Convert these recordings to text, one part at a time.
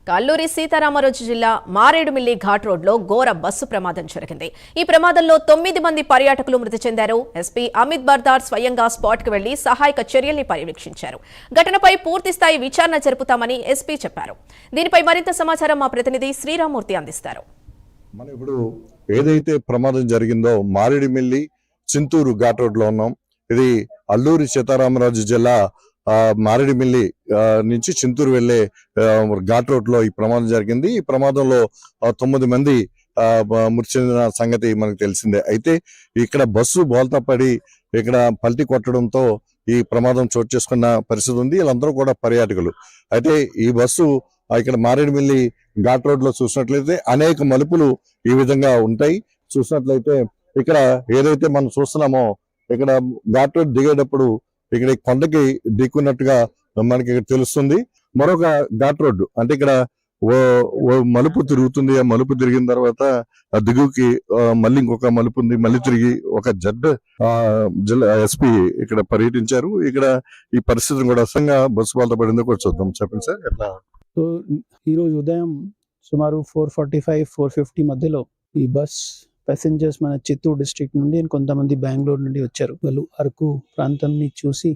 అల్లూరి సీతారామరాజు జిల్లా మారేడుమిల్లి ఘాట్ రోడ్లో ఘోర బస్సు ప్రమాదం జరిగింది. ఈ ప్రమాదంలో 9 మంది పర్యాటకులు మృతి చెందారు. ఎస్పీ అమిత్ బర్దార్ స్వయంగా స్పాట్కు వెళ్లి సహాయక చర్యల్ని పర్యవేక్షించారు. ఘటనపై పూర్తిస్థాయి విచారణ జరుపుతామని ఎస్పీ చెప్పారు. దీనిపై మరింత సమాచారం మా ప్రతినిధి శ్రీరామూర్తి అందిస్తారు. మనం ఇప్పుడు ఏదైతే ప్రమాదం జరిగిందో మారేడుమిల్లి చింతూరు ఘాట్ రోడ్ లో ఉన్నాం. ఇది అల్లూరి సీతారామరాజు జిల్లా మారేడుమిల్లి నుంచి చింతూరు వెళ్లే ఘాట్ రోడ్ లో ఈ ప్రమాదం జరిగింది. ఈ ప్రమాదంలో 9 మంది మృతి చెందిన సంగతి మనకు తెలిసిందే. అయితే ఇక్కడ బస్సు బోల్తా పడి ఇక్కడ పల్టీ కొట్టడంతో ఈ ప్రమాదం చోటు చేసుకున్న పరిస్థితి ఉంది. వీళ్ళందరూ కూడా పర్యాటకులు. అయితే ఈ బస్సు ఇక్కడ మారేడుమిల్లి ఘాట్ రోడ్ లో చూసినట్లయితే అనేక మలుపులు ఈ విధంగా ఉంటాయి. చూసినట్లయితే ఇక్కడ ఏదైతే మనం చూస్తున్నామో ఇక్కడ ఘాట్ రోడ్ దిగేటప్పుడు ఇక్కడ కొండకి దిక్కున్నట్టుగా మనకి ఇక్కడ తెలుస్తుంది. మరొక ఘాట్ రోడ్డు అంటే ఇక్కడ ఓ మలుపు తిరుగుతుంది. ఆ మలుపు తిరిగిన తర్వాత ఆ దిగుకి మళ్ళీ ఇంకొక మలుపు ఉంది. మళ్ళీ తిరిగి ఒక జిల్లా ఎస్పీ ఇక్కడ పర్యటించారు. ఇక్కడ ఈ పరిస్థితిని కూడా అసంగా బస్సు బాల్తో పడిందో కూడా చూద్దాం. చెప్పండి సార్ ఎట్లా? సో ఈ రోజు ఉదయం సుమారు 4:45-4:50 మధ్యలో ఈ బస్ ప్యాసింజర్స్ మన చిత్తూరు డిస్ట్రిక్ట్ నుండి కొంతమంది బెంగళూరు నుండి వచ్చారు. వాళ్ళు అరకు ప్రాంతాన్ని చూసి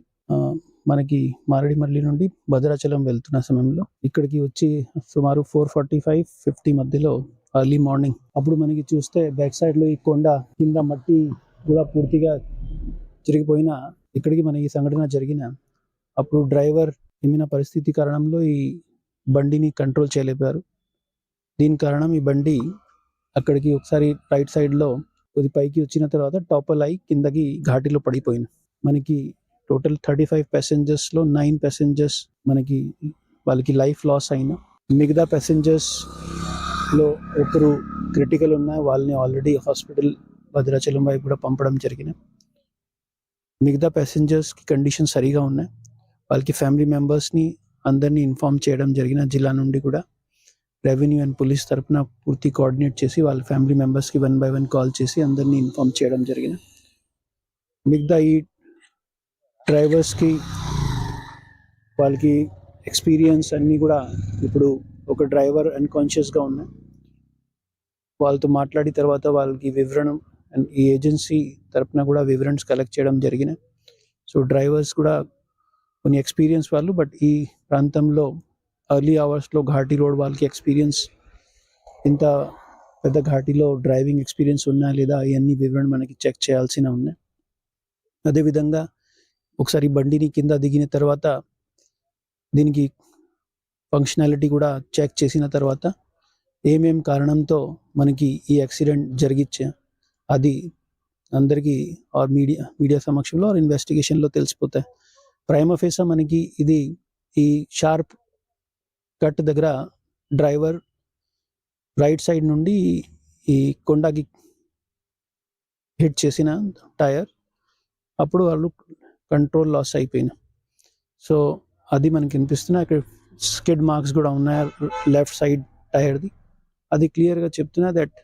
మనకి మారేడుమిల్లి నుండి భద్రాచలం వెళ్తున్న సమయంలో ఇక్కడికి వచ్చి సుమారు 4:45-50 మధ్యలో ఎర్లీ మార్నింగ్ అప్పుడు మనకి చూస్తే బ్యాక్ సైడ్ లో ఈ కొండ కింద మట్టి కూడా పూర్తిగా జరిగిపోయిన ఇక్కడికి మన ఈ సంఘటన జరిగిన అప్పుడు డ్రైవర్ ఏమైనా పరిస్థితి కారణంలో ఈ బండిని కంట్రోల్ చేయలేపారు. దీని కారణం ఈ బండి అక్కడికి ఒకసారి రైట్ సైడ్ లో కొద్ది పైకి వచ్చిన తర్వాత టాపల్ అయి కిందకి ఘాటిలో పడిపోయింది. మనకి టోటల్ 35 ప్యాసింజర్స్ లో 9 ప్యాసింజర్స్ మనకి వాళ్ళకి లైఫ్ లాస్ అయిన, మిగతా ప్యాసింజర్స్ లో ఒకరు క్రిటికల్ ఉన్నాయి. వాళ్ళని ఆల్రెడీ హాస్పిటల్ భద్రాచలం వైపు కూడా పంపడం జరిగిన. మిగతా ప్యాసింజర్స్ కి కండిషన్ సరిగా ఉన్నాయి. వాళ్ళకి ఫ్యామిలీ మెంబర్స్ ని అందరినీ ఇన్ఫార్మ్ చేయడం జరిగిన. జిల్లా నుండి కూడా రెవెన్యూ అండ్ పోలీస్ తరఫున పూర్తి కోఆర్డినేట్ చేసి వాళ్ళ ఫ్యామిలీ మెంబర్స్కి 1 by 1 కాల్ చేసి అందరినీ ఇన్ఫార్మ్ చేయడం జరిగిన. మిగతా ఈ డ్రైవర్స్కి వాళ్ళకి ఎక్స్పీరియన్స్ అన్నీ కూడా ఇప్పుడు ఒక డ్రైవర్ అన్కాన్షియస్గా ఉన్నాయి. వాళ్ళతో మాట్లాడిన తర్వాత వాళ్ళకి వివరణం అండ్ ఈ ఏజెన్సీ తరఫున కూడా వివరణస్ కలెక్ట్ చేయడం జరిగిన. సో డ్రైవర్స్ కూడా కొన్ని ఎక్స్పీరియన్స్ వాళ్ళు, బట్ ఈ ప్రాంతంలో ఎర్లీ అవర్స్లో ఘాటీ రోడ్ వాళ్ళకి ఎక్స్పీరియన్స్ ఇంత పెద్ద ఘాటీలో డ్రైవింగ్ ఎక్స్పీరియన్స్ ఉన్నా లేదా ఇవన్నీ వివరణ మనకి చెక్ చేయాల్సిన ఉన్నాయి. అదేవిధంగా ఒకసారి బండిని కింద దిగిన తర్వాత దీనికి ఫంక్షనాలిటీ కూడా చెక్ చేసిన తర్వాత ఏమేం కారణంతో మనకి ఈ యాక్సిడెంట్ జరిగిచ్చే అది అందరికీ మీడియా సమక్షంలో ఇన్వెస్టిగేషన్లో తెలిసిపోతాయి. ప్రైమా ఫేసా మనకి ఇది ఈ షార్ప్ కట్ దగ్గర డ్రైవర్ రైట్ సైడ్ నుండి ఈ కొండకి హిట్ చేసిన టైర్ అప్పుడు వాళ్ళు కంట్రోల్ లాస్ అయిపోయిన. సో అది మనకి అనిపిస్తున్నా. అక్కడ స్కిడ్ మార్క్స్ కూడా ఉన్నాయి లెఫ్ట్ సైడ్ టైర్ది. అది క్లియర్గా చెప్తున్నా దట్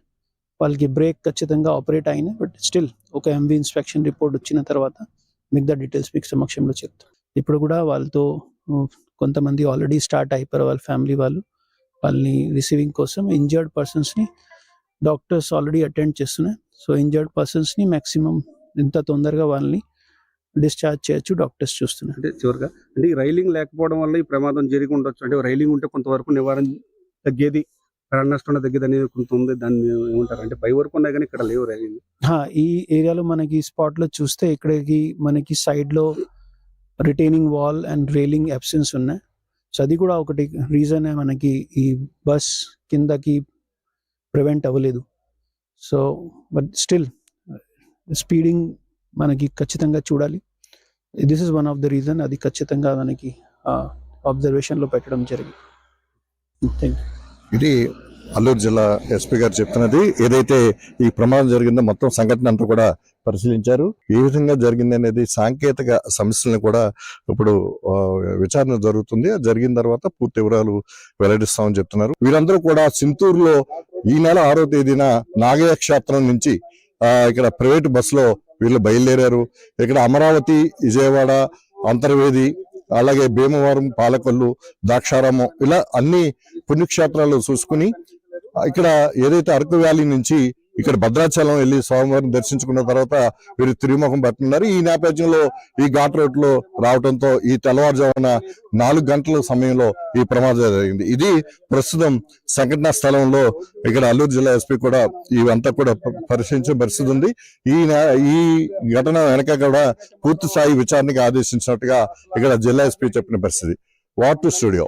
వాళ్ళకి బ్రేక్ ఖచ్చితంగా ఆపరేట్ అయినా, బట్ స్టిల్ ఒక ఎంవీ ఇన్స్పెక్షన్ రిపోర్ట్ వచ్చిన తర్వాత మిగతా డీటెయిల్స్ మీకు సమక్షంలో చెప్తాను. ఇప్పుడు కూడా వాళ్ళతో కొంతమంది ఆల్రెడీ స్టార్ట్ అయిపోయారు. వాళ్ళ ఫ్యామిలీ వాళ్ళని రిసీవింగ్ కోసం ఇంజర్డ్ పర్సన్స్ని డాక్టర్స్ ఆల్రెడీ అటెండ్ చేస్తున్నాయి. సో ఇంజర్డ్ పర్సన్స్ని మ్యాక్సిమం ఎంత తొందరగా వాళ్ళని డిశ్చార్జ్ చేయొచ్చు డాక్టర్స్ చూస్తున్నారు. అంటే చివరిగా అంటే ఈ రైలింగ్ లేకపోవడం వల్ల ఈ ప్రమాదం జరిగి ఉండొచ్చు. అంటే రైలింగ్ ఉంటే కొంతవరకు నివారణ తగ్గేది, ప్రాణ నష్టం తగ్గేది అనేది కొంత ఉంది. దాన్ని ఏమంటారు అంటే పై వరకు ఉన్నాయి కానీ ఇక్కడ లేవు రైలింగ్. ఈ ఏరియాలో మనకి స్పాట్ లో చూస్తే ఇక్కడికి మనకి సైడ్ లో retaining wall and railing absence ఉన్నాయి. సో అది కూడా ఒకటి రీజన్ మనకి ఈ బస్ కిందకి ప్రివెంట్ అవ్వలేదు. సో బట్ స్టిల్ స్పీడింగ్ మనకి ఖచ్చితంగా చూడాలి. This is one of the reason. అది ఖచ్చితంగా మనకి అబ్జర్వేషన్లో పెట్టడం జరిగింది. Thank you. ఇది అల్లూరు జిల్లా ఎస్పీ గారు చెప్తున్నది. ఏదైతే ఈ ప్రమాదం జరిగిందో మొత్తం సంఘటన అంతా కూడా పరిశీలించారు. ఏ విధంగా జరిగింది అనేది సాంకేతిక సమస్యలను కూడా ఇప్పుడు విచారణ జరుగుతుంది. జరిగిన తర్వాత పూర్తి వివరాలు వెల్లడిస్తామని చెప్తున్నారు. వీరందరూ కూడా చింతూరులో ఈ నెల 6వ తేదీన నాగయ్య క్షేత్రం నుంచి ఇక్కడ ప్రైవేట్ బస్సులో వీళ్ళు బయలుదేరారు. ఇక్కడ అమరావతి, విజయవాడ, అంతర్వేది, అలాగే భీమవరం, పాలకొల్లు, ద్రాక్షారామం ఇలా అన్ని పుణ్యక్షేత్రాలు చూసుకుని ఇక్కడ ఏదైతే అరకు వ్యాలీ నుంచి ఇక్కడ భద్రాచలం వెళ్ళి స్వామివారిని దర్శించుకున్న తర్వాత వీరు తిరుముఖం పట్టుకున్నారు. ఈ నేపథ్యంలో ఈ ఘాట్ రోడ్ లో రావడంతో ఈ తెల్లవారుజామున 4 గంటల సమయంలో ఈ ప్రమాదం జరిగింది. ఇది ప్రస్తుతం సంఘటనా స్థలంలో ఇక్కడ అల్లూరు జిల్లా ఎస్పీ కూడా ఇవంతా కూడా పరిశీలించిన పరిస్థితి ఉంది. ఈ ఘటన వెనక కూడా పూర్తి స్థాయి విచారణకు ఆదేశించినట్టుగా ఇక్కడ జిల్లా ఎస్పీ చెప్పిన పరిస్థితి. What to studio.